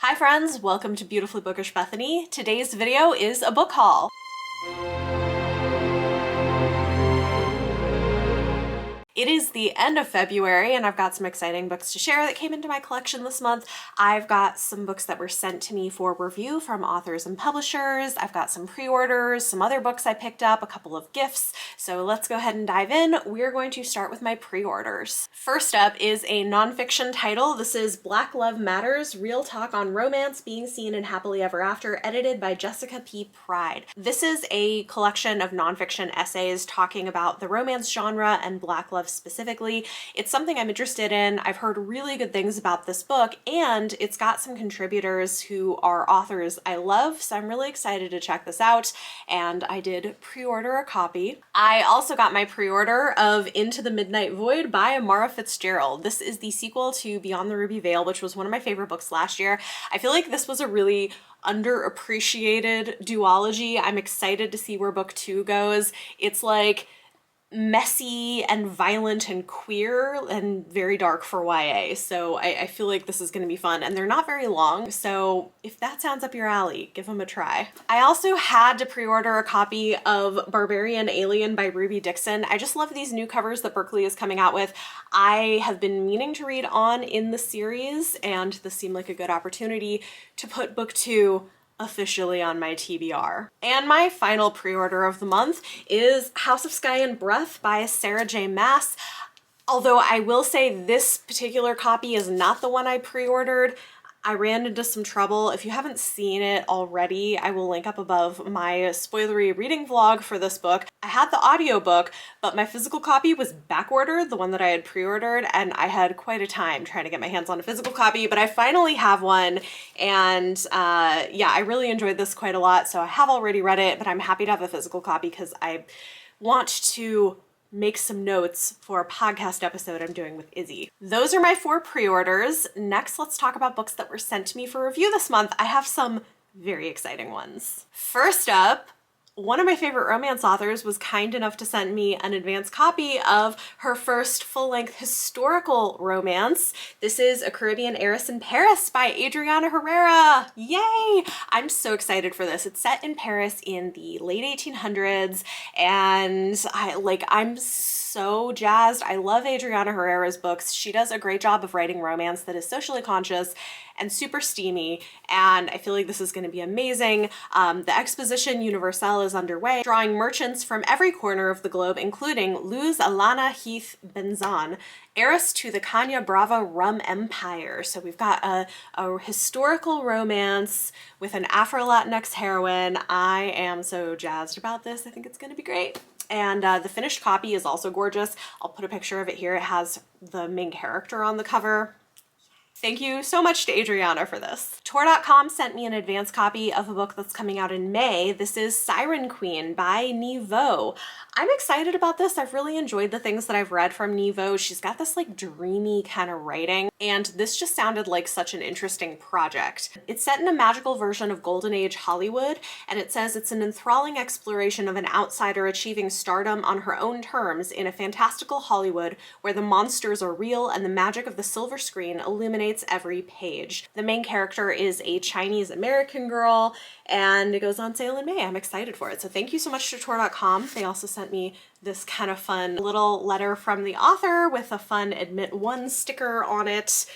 Hi friends, welcome to Beautifully Bookish Bethany. Today's video is a book haul. It is the end of February and I've got some exciting books to share that came into my collection this month. I've got some books that were sent to me for review from authors and publishers. I've got some pre-orders, some other books I picked up, a couple of gifts. So let's go ahead and dive in. We're going to start with my pre-orders. First up is a nonfiction title. This is Black Love Matters, Real Talk on Romance, Being Seen and Happily Ever After, edited by Jessica P. Pride. This is a collection of nonfiction essays talking about the romance genre and Black love specifically. It's something I'm interested in. I've heard really good things about this book, and it's got some contributors who are authors I love, so I'm really excited to check this out, and I did pre-order a copy. I also got my pre-order of Into the Midnight Void by Amara Fitzgerald. This is the sequel to Beyond the Ruby Veil, which was one of my favorite books last year. I feel like this was a really underappreciated duology. I'm excited to see where book 2 goes. It's like messy and violent and queer and very dark for YA. So I feel like this is going to be fun, and they're not very long. So if that sounds up your alley, give them a try. I also had to pre-order a copy of Barbarian Alien by Ruby Dixon. I just love these new covers that Berkley is coming out with. I have been meaning to read on in the series, and this seemed like a good opportunity to put book 2 officially on my TBR. And my final pre-order of the month is House of Sky and Breath by Sarah J. Maas. Although I will say this particular copy is not the one I pre-ordered. I ran into some trouble. If you haven't seen it already, I will link up above my spoilery reading vlog for this book. I had the audiobook, but my physical copy was backordered, the one that I had pre-ordered, and I had quite a time trying to get my hands on a physical copy, but I finally have one, and yeah, I really enjoyed this quite a lot, so I have already read it, but I'm happy to have a physical copy because I want to make some notes for a podcast episode I'm doing with Izzy. Those are my 4 pre-orders. Next, let's talk about books that were sent to me for review this month. I have some very exciting ones. First up, one of my favorite romance authors was kind enough to send me an advance copy of her first full-length historical romance. This is A Caribbean Heiress in Paris by Adriana Herrera. Yay! I'm so excited for this. It's set in Paris in the late 1800s, and I'm so jazzed. I love Adriana Herrera's books. She does a great job of writing romance that is socially conscious and super steamy, and I feel like this is going to be amazing. The Exposition Universelle is underway, drawing merchants from every corner of the globe, including Luz Alana Heath Benzan, heiress to the Kanya Brava rum empire. So we've got a historical romance with an Afro-Latinx heroine. I am so jazzed about this. I think it's going to be great. And the finished copy is also gorgeous. I'll put a picture of it here. It has the main character on the cover. Thank you so much to Adriana for this. Tor.com sent me an advance copy of a book that's coming out in May. This is Siren Queen by Niveau. I'm excited about this. I've really enjoyed the things that I've read from Niveau. She's got this like dreamy kind of writing, and this just sounded like such an interesting project. It's set in a magical version of Golden Age Hollywood, and it says it's an enthralling exploration of an outsider achieving stardom on her own terms in a fantastical Hollywood where the monsters are real and the magic of the silver screen illuminates every page. The main character is a Chinese American girl, and it goes on sale in May. I'm excited for it. So thank you so much to Tor.com. They also sent me this kind of fun little letter from the author with a fun Admit One sticker on it.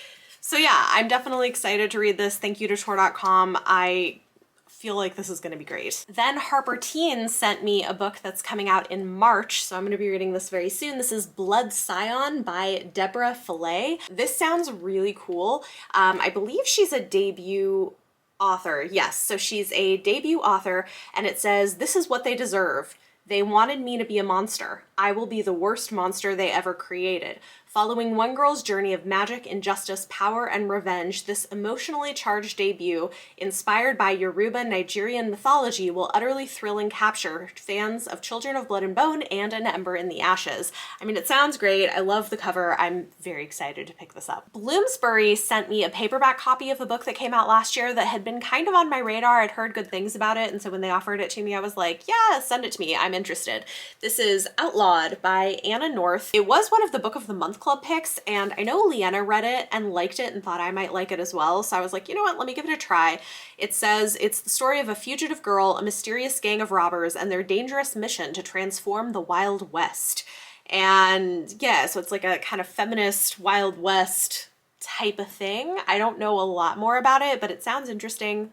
So yeah, I'm definitely excited to read this. Thank you to Tor.com. I feel like this is going to be great. Then Harper Teen sent me a book that's coming out in March, so I'm going to be reading this very soon. This is Blood Scion by Deborah Fillet. This sounds really cool. I believe she's a debut author. Yes, so she's a debut author, and it says, "This is what they deserve. They wanted me to be a monster. I will be the worst monster they ever created. Following one girl's journey of magic, injustice, power, and revenge, this emotionally charged debut, inspired by Yoruba Nigerian mythology, will utterly thrill and capture fans of Children of Blood and Bone and An Ember in the Ashes." I mean, it sounds great. I love the cover. I'm very excited to pick this up. Bloomsbury sent me a paperback copy of a book that came out last year that had been kind of on my radar. I'd heard good things about it, and so when they offered it to me, I was like, yeah, send it to me. I'm interested. This is Outlawed by Anna North. It was one of the Book of the Month club picks, and I know Leanna read it and liked it and thought I might like it as well. So I was like, you know what, let me give it a try. It says it's the story of a fugitive girl, a mysterious gang of robbers, and their dangerous mission to transform the Wild West. And yeah, so it's like a kind of feminist Wild West type of thing. I don't know a lot more about it, but it sounds interesting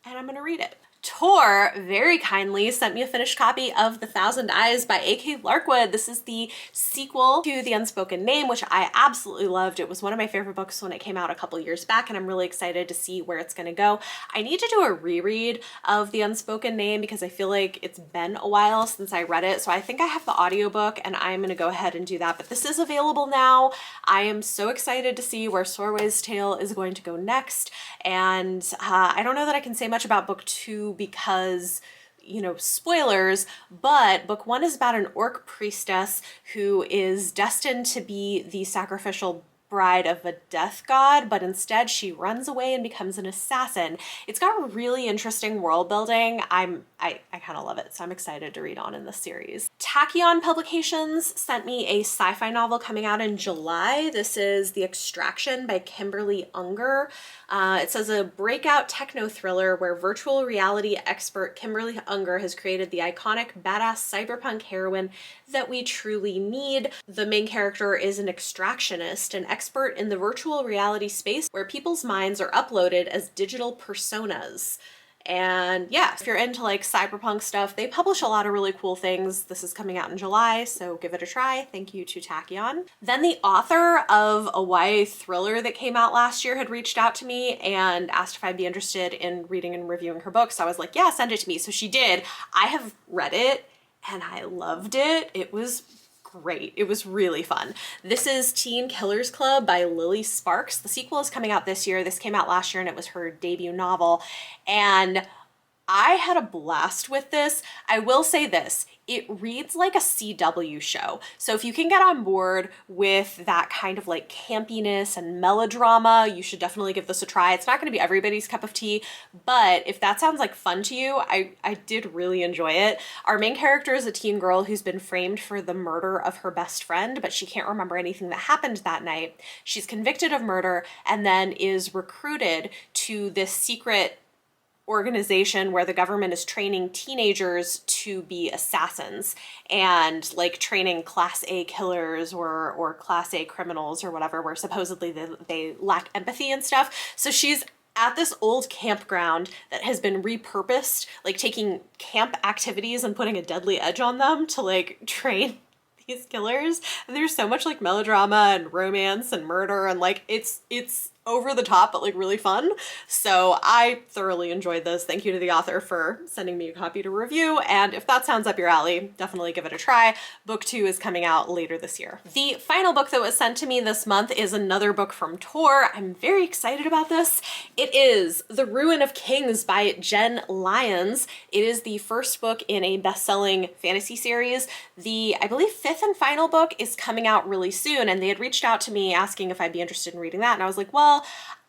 and I'm gonna read it. Tor very kindly sent me a finished copy of The Thousand Eyes by A.K. Larkwood. This is the sequel to The Unspoken Name, which I absolutely loved. It was one of my favorite books when it came out a couple years back, and I'm really excited to see where it's going to go. I need to do a reread of The Unspoken Name because I feel like it's been a while since I read it, so I think I have the audiobook and I'm going to go ahead and do that, but this is available now. I am so excited to see where Sorway's Tale is going to go next, and I don't know that I can say much about book 2 because, you know, spoilers, but book 1 is about an orc priestess who is destined to be the sacrificial bride of a death god, but instead she runs away and becomes an assassin. It's got really interesting world building. I kind of love it, so I'm excited to read on in this series. Tachyon Publications sent me a sci-fi novel coming out in July. This is The Extraction by Kimberly Unger. It says a breakout techno thriller where virtual reality expert Kimberly Unger has created the iconic badass cyberpunk heroine that we truly need. The main character is an extractionist, an expert in the virtual reality space where people's minds are uploaded as digital personas. And yeah, if you're into like cyberpunk stuff, they publish a lot of really cool things. This is coming out in July, so give it a try. Thank you to Tachyon. Then the author of a YA thriller that came out last year had reached out to me and asked if I'd be interested in reading and reviewing her book. So I was like, yeah, send it to me. So she did. I have read it and I loved it. It was great. It was really fun. This is Teen Killers Club by Lily Sparks. The sequel is coming out this year. This came out last year and it was her debut novel. And I had a blast with this. I will say this, it reads like a CW show. So if you can get on board with that kind of like campiness and melodrama, you should definitely give this a try. It's not going to be everybody's cup of tea, but if that sounds like fun to you, I did really enjoy it. Our main character is a teen girl who's been framed for the murder of her best friend, but she can't remember anything that happened that night. She's convicted of murder and then is recruited to this secret organization where the government is training teenagers to be assassins and like training class A killers or class A criminals or whatever, where supposedly they lack empathy and stuff. So she's at this old campground that has been repurposed, like taking camp activities and putting a deadly edge on them to like train these killers. And there's so much like melodrama and romance and murder and like it's over the top, but like really fun. So I thoroughly enjoyed this. Thank you to the author for sending me a copy to review. And if that sounds up your alley, definitely give it a try. Book 2 is coming out later this year. The final book that was sent to me this month is another book from Tor. I'm very excited about this. It is The Ruin of Kings by Jen Lyons. It is the first book in a best-selling fantasy series. The, I believe, 5th and final book is coming out really soon, and they had reached out to me asking if I'd be interested in reading that, and I was like, well,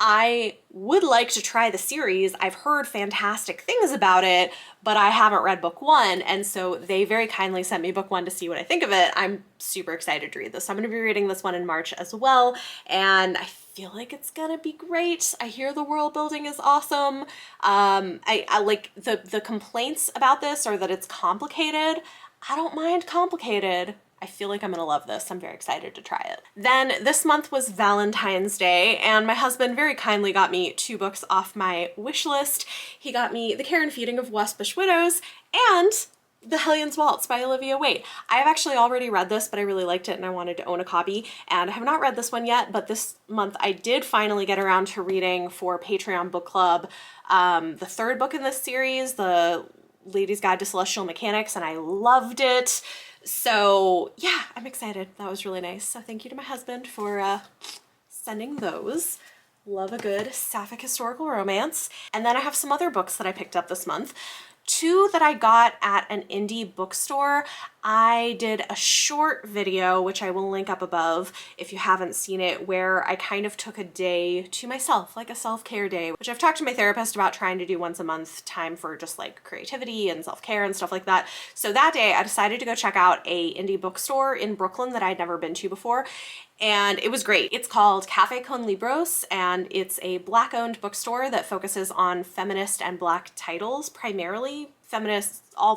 I would like to try the series. I've heard fantastic things about it, but I haven't read book 1, and so they very kindly sent me book 1 to see what I think of it. I'm super excited to read this. So I'm going to be reading this one in March as well, and I feel like it's gonna be great. I hear the world building is awesome. I like the complaints about this are that it's complicated. I don't mind complicated. I feel like I'm gonna love this. I'm very excited to try it. Then this month was Valentine's Day, and my husband very kindly got me 2 books off my wish list. He got me The Care and Feeding of Waspish Widows and The Hellion's Waltz by Olivia Waite. I have actually already read this, but I really liked it and I wanted to own a copy, and I have not read this one yet, but this month I did finally get around to reading for Patreon Book Club the 3rd book in this series, The Lady's Guide to Celestial Mechanics, and I loved it. So yeah, I'm excited. That was really nice. So thank you to my husband for sending those. Love a good sapphic historical romance. And then I have some other books that I picked up this month. Two that I got at an indie bookstore. I did a short video, which I will link up above if you haven't seen it, where I kind of took a day to myself, like a self-care day, which I've talked to my therapist about trying to do once a month, time for just like creativity and self-care and stuff like that. So that day I decided to go check out a indie bookstore in Brooklyn that I'd never been to before. And it was great. It's called Cafe Con Libros, and it's a Black-owned bookstore that focuses on feminist and Black titles, primarily feminist, a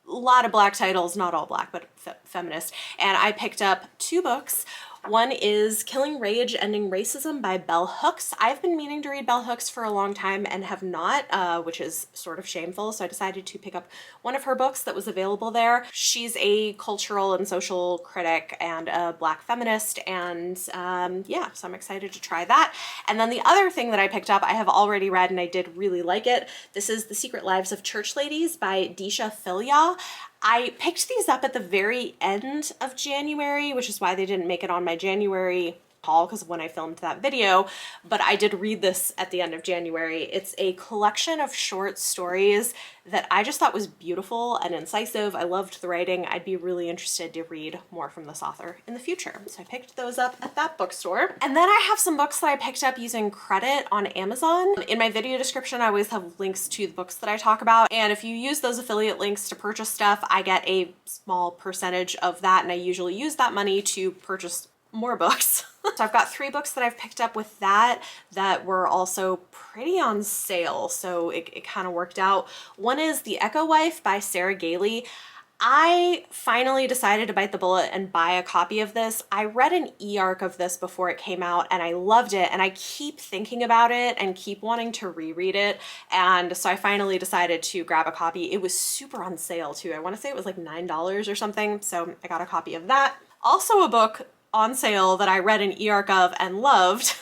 lot of Black titles, not all Black, but feminist. And I picked up two books. One is Killing Rage, Ending Racism by Bell Hooks. I've been meaning to read Bell Hooks for a long time and have not, which is sort of shameful. So I decided to pick up one of her books that was available there. She's a cultural and social critic and a Black feminist. And yeah, so I'm excited to try that. And then the other thing that I picked up, I have already read and I did really like it. This is The Secret Lives of Church Ladies by Disha Philyaw. I picked these up at the very end of January, which is why they didn't make it on my January haul because of when I filmed that video, but I did read this at the end of January. It's a collection of short stories that I just thought was beautiful and incisive. I loved the writing. I'd be really interested to read more from this author in the future. So I picked those up at that bookstore. And then I have some books that I picked up using credit on Amazon. In my video description, I always have links to the books that I talk about. And if you use those affiliate links to purchase stuff, I get a small percentage of that. And I usually use that money to purchase more books. So I've got 3 books that I've picked up with that were also pretty on sale, so it kind of worked out. One is The Echo Wife by Sarah Gailey. I finally decided to bite the bullet and buy a copy of this. I read an e-arc of this before it came out and I loved it, and I keep thinking about it and keep wanting to reread it, and so I finally decided to grab a copy. It was super on sale too. I want to say it was like $9 or something, so I got a copy of that. Also a book on sale that I read an e-arc of and loved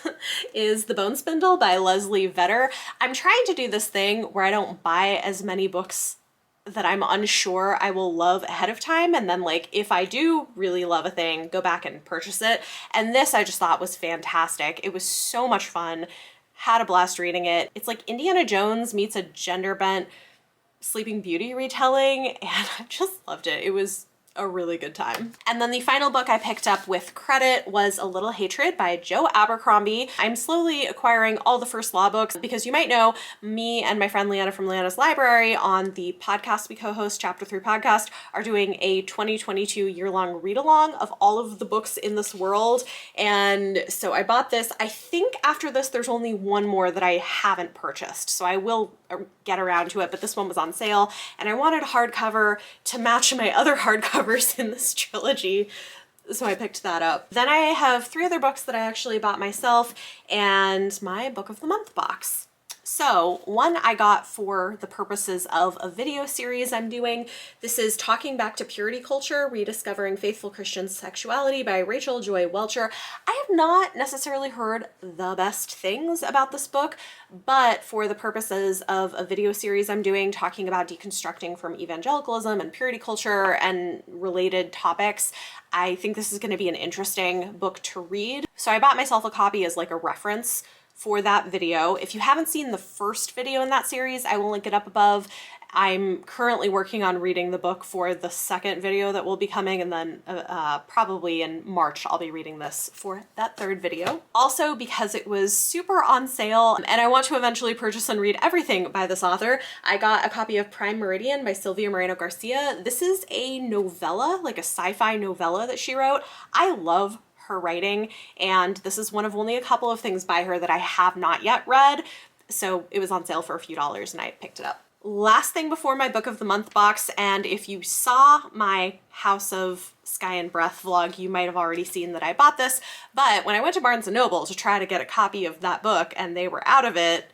is The Bone Spindle by Leslie Vedder. I'm trying to do this thing where I don't buy as many books that I'm unsure I will love ahead of time, and then like if I do really love a thing, go back and purchase it. And this I just thought was fantastic. It was so much fun. Had a blast reading it. It's like Indiana Jones meets a gender-bent Sleeping Beauty retelling, and I just loved it. It was a really good time. And then the final book I picked up with credit was A Little Hatred by Joe Abercrombie. I'm slowly acquiring all the First Law books because you might know me and my friend Leanna from Leanna's Library on the podcast we co-host, Chapter 3 podcast, are doing a 2022 year-long read-along of all of the books in this world. And so I bought this. I think after this there's only one more that I haven't purchased, so I will get around to it, but this one was on sale and I wanted a hardcover to match my other hardcovers in this trilogy, so I picked that up. Then I have 3 other books that I actually bought myself and my Book of the Month box. So one I got for the purposes of a video series I'm doing. This is Talking Back to Purity Culture, Rediscovering Faithful Christian Sexuality by Rachel Joy Welcher. I have not necessarily heard the best things about this book, but for the purposes of a video series I'm doing talking about deconstructing from evangelicalism and purity culture and related topics, I think this is going to be an interesting book to read. So I bought myself a copy as like a reference for that video. If you haven't seen the first video in that series, I will link it up above. I'm currently working on reading the book for the second video that will be coming, and then probably in March I'll be reading this for that 3rd video. Also, because it was super on sale and I want to eventually purchase and read everything by this author, I got a copy of Prime Meridian by Sylvia Moreno Garcia. This is a novella, like a sci-fi novella that she wrote. I love her writing, and this is one of only a couple of things by her that I have not yet read, so it was on sale for a few dollars and I picked it up. Last thing before my Book of the Month box, and if you saw my House of Sky and Breath vlog, you might have already seen that I bought this, but when I went to Barnes & Noble to try to get a copy of that book and they were out of it,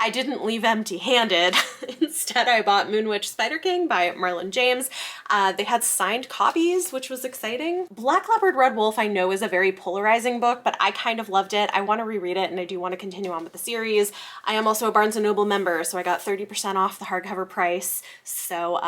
I didn't leave empty-handed. Instead, I bought Moonwitch Spider King by Marlon James. They had signed copies, which was exciting. Black Leopard Red Wolf I know is a very polarizing book, but I kind of loved it. I want to reread it and I do want to continue on with the series. I am also a Barnes & Noble member, so I got 30% off the hardcover price. So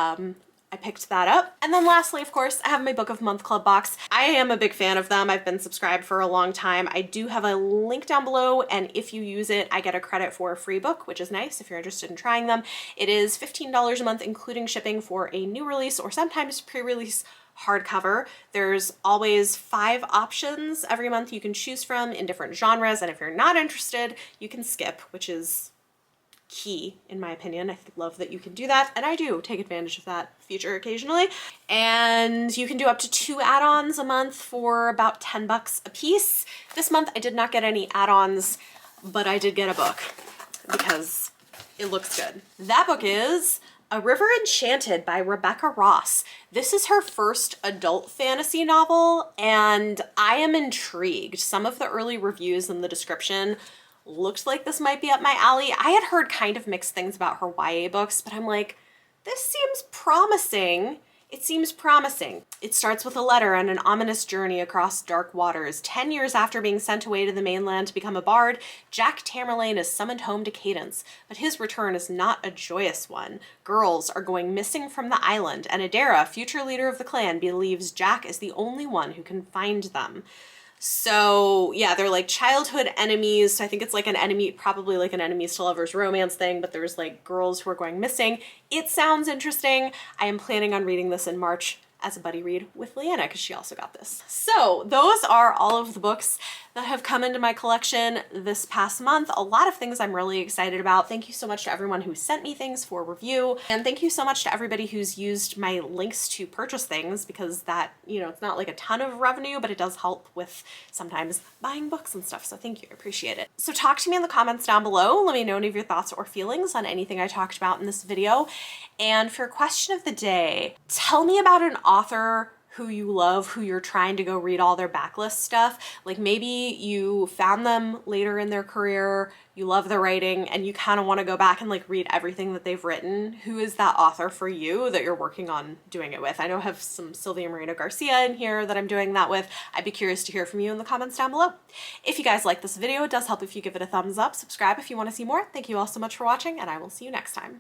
I picked that up. And then lastly, of course, I have my Book of Month Club box. I am a big fan of them. I've been subscribed for a long time. I do have a link down below, and if you use it, I get a credit for a free book, which is nice if you're interested in trying them. It is $15 a month, including shipping for a new release or sometimes pre-release hardcover. There's always 5 options every month you can choose from in different genres, and if you're not interested, you can skip, which is key in my opinion. I love that you can do that, and I do take advantage of that feature occasionally. And you can do up to 2 add-ons a month for about 10 bucks a piece. This month I did not get any add-ons, but I did get a book because it looks good. That book is A River Enchanted by Rebecca Ross. This is her first adult fantasy novel, and I am intrigued. Some of the early reviews in the description looked like this might be up my alley. I had heard kind of mixed things about her YA books, but I'm like, this seems promising. It seems promising. It starts with a letter and an ominous journey across dark waters. 10 years after being sent away to the mainland to become a bard, Jack Tamerlane is summoned home to Cadence, but his return is not a joyous one. Girls are going missing from the island, and Adara, future leader of the clan, believes Jack is the only one who can find them. So yeah, they're like childhood enemies. So I think it's like an enemy, probably like an enemies to lovers romance thing, but there's like girls who are going missing. It sounds interesting. I am planning on reading this in March as a buddy read with Leanna because she also got this. So those are all of the books that have come into my collection this past month. A lot of things I'm really excited about. Thank you so much to everyone who sent me things for review. And thank you so much to everybody who's used my links to purchase things, because that, you know, it's not like a ton of revenue, but it does help with sometimes buying books and stuff. So thank you, I appreciate it. So talk to me in the comments down below. Let me know any of your thoughts or feelings on anything I talked about in this video. And for question of the day, tell me about an author who you love, who you're trying to go read all their backlist stuff. Like maybe you found them later in their career, you love their writing, and you kind of want to go back and like read everything that they've written. Who is that author for you that you're working on doing it with? I know I have some Sylvia Moreno Garcia in here that I'm doing that with. I'd be curious to hear from you in the comments down below. If you guys like this video, it does help if you give it a thumbs up. Subscribe if you want to see more. Thank you all so much for watching, and I will see you next time.